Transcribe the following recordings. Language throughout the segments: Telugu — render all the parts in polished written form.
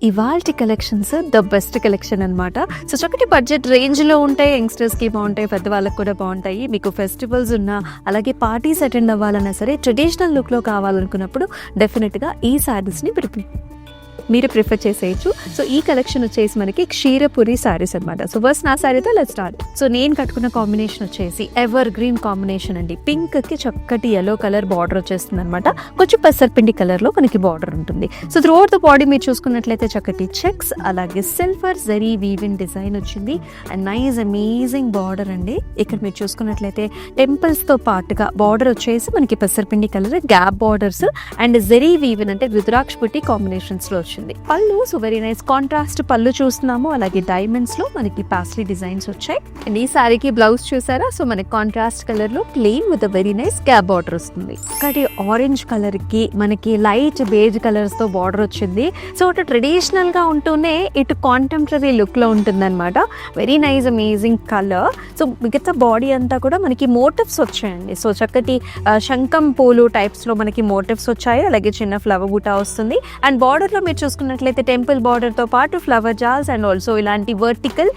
ఇవాల్టి కలెక్షన్స్ ద బెస్ట్ కలెక్షన్ అనమాట. సో చక్కటి బడ్జెట్ రేంజ్లో ఉంటాయి, యంగ్స్టర్స్కి బాగుంటాయి, పెద్దవాళ్ళకి కూడా బాగుంటాయి. మీకు ఫెస్టివల్స్ ఉన్నా అలాగే పార్టీస్ అటెండ్ అవ్వాలన్నా సరే ట్రెడిషనల్ లుక్లో కావాలనుకున్నప్పుడు డెఫినెట్గా ఈ శారీస్ని మీరు ప్రిఫర్ చేసేయచ్చు. సో ఈ కలెక్షన్ వచ్చేసి మనకి క్షీరపురి శారీస్ అనమాట. సో ఫస్ట్ నా శారీతో లెట్స్ స్టార్ట్. సో నేను కట్టుకున్న కాంబినేషన్ వచ్చేసి ఎవర్ గ్రీన్ కాంబినేషన్ అండి. పింక్కి చక్కటి ఎల్లో కలర్ బార్డర్ వచ్చేస్తుంది అనమాట. కొంచెం పెసరపిండి కలర్లో మనకి బార్డర్ ఉంటుంది. So throughout the body మీరు చూసుకున్నట్లయితే చక్కటి చెక్స్ అలాగే సిల్వర్ జరీ వీవిన్ డిజైన్ వచ్చింది అండ్ నైస్ అమేజింగ్ బార్డర్ అండి. ఇక్కడ మీరు చూసుకున్నట్లయితే టెంపుల్స్తో పాటుగా బార్డర్ వచ్చేసి మనకి పెసరపిండి colour gap borders and zari weaving అంటే రుద్రాక్ష పుట్టి కాంబినేషన్స్లో వచ్చింది. పళ్ళు సో వెరీ నైస్ కాంట్రాస్ట్ పళ్ళు చూస్తున్నాము. అలాగే డైమండ్స్ లో మనకి పాస్లీ డిజైన్స్ వచ్చాయి. అండ్ ఈ సారీకి బ్లౌజ్ చూసారా? సో మనకి కాంట్రాస్ట్ కలర్ లో plain with very nice gap border వస్తుంది. ఒకటి ఆరెంజ్ కలర్ కి మనకి లైట్ బేజ్ కలర్స్ తో బార్డర్ వచ్చింది. సో అటు ట్రెడిషనల్ గా ఉంటూనే ఇటు కాంటెంపరీ లుక్ లో ఉంటుంది అనమాట. Very nice amazing colour. So మిగతా బాడీ అంతా కూడా మనకి మోటివ్స్ వచ్చాయండి. సో చక్కటి శంఖం పూలు టైప్స్ లో మనకి మోటివ్స్ వచ్చాయి. అలాగే చిన్న ఫ్లవర్ బూటా వస్తుంది. అండ్ బార్డర్ లో మీరు చూసుకున్నట్లయితే టెంపుల్ బార్డర్ తో పాటు ఫ్లవర్ జాల్స్ అండ్ ఆల్సో ఇలాంటి vertical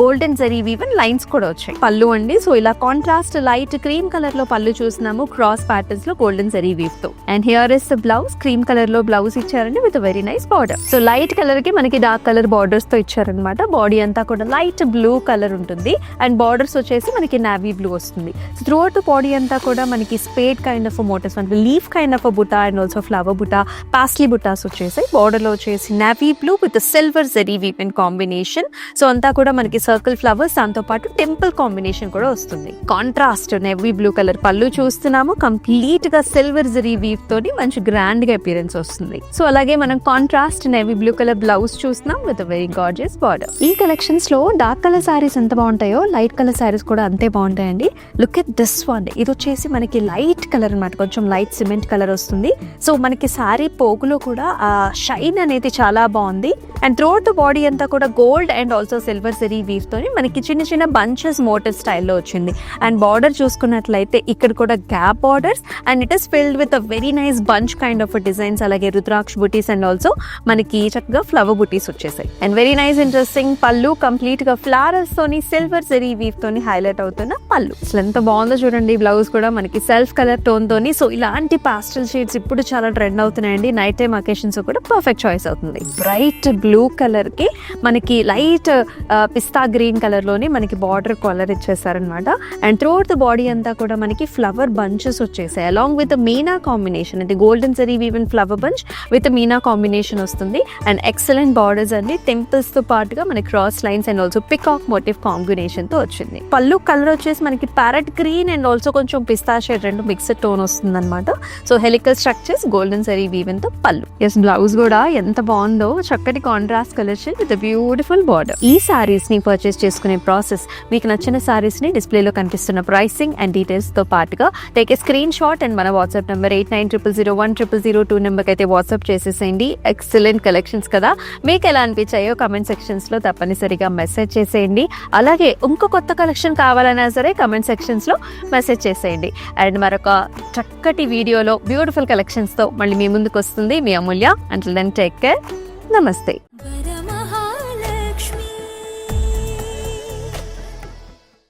golden zari woven lines కూడా వచ్చాయి. పళ్ళు అండి సో ఇలా కాంట్రాస్ట్ లైట్ క్రీమ్ కలర్ లో పళ్ళు చూస్తున్నాము క్రాస్ ప్యాటర్న్స్ లో గోల్డెన్ జరీ వీవ్ తో. And here is the blouse. Cream colour లో బ్లౌజ్ ఇచ్చారండి with very nice border. So light colour కి మనకి డార్క్ కలర్ బార్డర్స్ తో ఇచ్చారనమాట. బాడీ అంతా కూడా లైట్ బ్లూ కలర్ ఉంటుంది అండ్ బార్డర్స్ వచ్చేసి మనకి నావీ బ్లూ వస్తుంది. సో త్రూ అవుట్ బాడీ అంతా కూడా మనకి స్పేడ్ కైండ్ ఆఫ్ మోటివ్స్ అంటే leaf kind of buta and also flower buta paisley బుటాస్ వచ్చేసాయి. బార్డర్ లో వచ్చేసి navy blue with silver zari woven combination. So అంతా కూడా మనకి సర్కిల్ ఫ్లవర్స్ దాంతో పాటు టెంపుల్ కాంబినేషన్ కూడా వస్తుంది. కాంట్రాస్ట్ నేవీ బ్లూ కలర్ పళ్ళు చూస్తున్నాము. కంప్లీట్ గా సిల్వర్ జరీ వీవ్ తోని మంచి గ్రాండ్ గా అపియరెన్స్ వస్తుంది. సో అలాగే మనం contrast navy blue colour blouse చూస్తున్నాం విత్ వెరీ గార్జియస్ బార్డర్. ఈ కలెక్షన్స్ లో డార్క్ కలర్ సారీస్ ఎంత బాగుంటాయో లైట్ కలర్ సారీస్ కూడా అంతే బాగుంటాయండి. Look at this one. ఇది వచ్చేసి మనకి లైట్ కలర్ అనమాట. కొంచెం లైట్ సిమెంట్ కలర్ వస్తుంది. సో మనకి సారీ పోగులో కూడా ఆ షైన్ అనేది చాలా బాగుంది. And throughout the body అంతా కూడా gold and also silver zari weave తోని మనకి చిన్న చిన్న బంచెస్ మోటివ్ స్టైల్లో వచ్చింది. అండ్ బార్డర్ చూసుకున్నట్లయితే ఇక్కడ కూడా gap borders and it is filled with a very nice bunch kind of designs. అలాగే రుద్రాక్ష బుటీస్ అండ్ ఆల్సో మనకి చక్కగా ఫ్లవర్ బుటీస్ వచ్చేసాయి. అండ్ వెరీ నైస్ ఇంట్రెస్టింగ్ పళ్ళు కంప్లీట్ గా ఫ్లవర్స్ తోని సిల్వర్ జరీ వీవ్ తోని హైలైట్ అవుతున్న పళ్ళు. అసలు ఎంత బాగుందో చూడండి. బ్లౌజ్ కూడా మనకి సెల్ఫ్ కలర్ టోన్ తోని. సో ఇలాంటి పాస్టల్ షేడ్స్ ఇప్పుడు చాలా ట్రెండ్ అవుతున్నాయండి. నైట్ టైమ్ అకేషన్స్ కూడా పర్ఫెక్ట్ చాయిస్ అవుతుంది. బ్రైట్ బ్లూ కలర్ కి మనకి లైట్ పిస్తా గ్రీన్ కలర్ లోని మనకి బార్డర్ కలర్ ఇచ్చేసారనమాట. And throughout the body అంతా కూడా మనకి ఫ్లవర్ బంచెస్ వచ్చేసాయి అలాంగ్ విత్ మీనా కాంబినేషన్. అంటే golden zari woven flower bunch with Meena combination వస్తుంది. అండ్ ఎక్సలెంట్ బార్డర్స్ అండి. టెంపుల్స్ తో పాటుగా మనకి cross lines and also peacock motif combination తో వచ్చింది. పళ్ళు కలర్ వచ్చేసి మనకి ప్యారెట్ గ్రీన్ అండ్ ఆల్సో కొంచెం పిస్తా షేడ్ రెండు మిక్స్డ్ టోన్ వస్తుంది అనమాట. So helical structures golden zari woven తో పళ్ళు. ఎస్ బ్లౌజ్ కూడా ఎంత బాగుందో. చక్కటి contrast colour shade with beautiful border. ఈ సారీస్ ని పర్చేస్ చేసుకునే ప్రాసెస్ మీకు నచ్చిన సారీస్ ని డిస్ప్లేలో కనిపిస్తున్న ప్రైసింగ్ అండ్ డీటెయిల్స్ తో పాటుగా take a screen shot and మన వాట్సాప్ నెంబర్ 8900010002 నెంబర్కి అయితే వాట్సాప్ చేసేసేయండి. ఎక్సలెంట్ కలెక్షన్స్ కదా. మీకు ఎలా అనిపించాయో కమెంట్ సెక్షన్స్ లో తప్పనిసరిగా మెసేజ్ చేసేయండి. అలాగే ఇంకో కొత్త కలెక్షన్ కావాలన్నా సరే కమెంట్ సెక్షన్స్ లో మెసేజ్ చేసేయండి. అండ్ మరొక చక్కటి వీడియోలో బ్యూటిఫుల్ కలెక్షన్స్ తో మళ్ళీ మీ ముందుకు వస్తుంది మీ అమూల్య. Until then, take care. Namaste.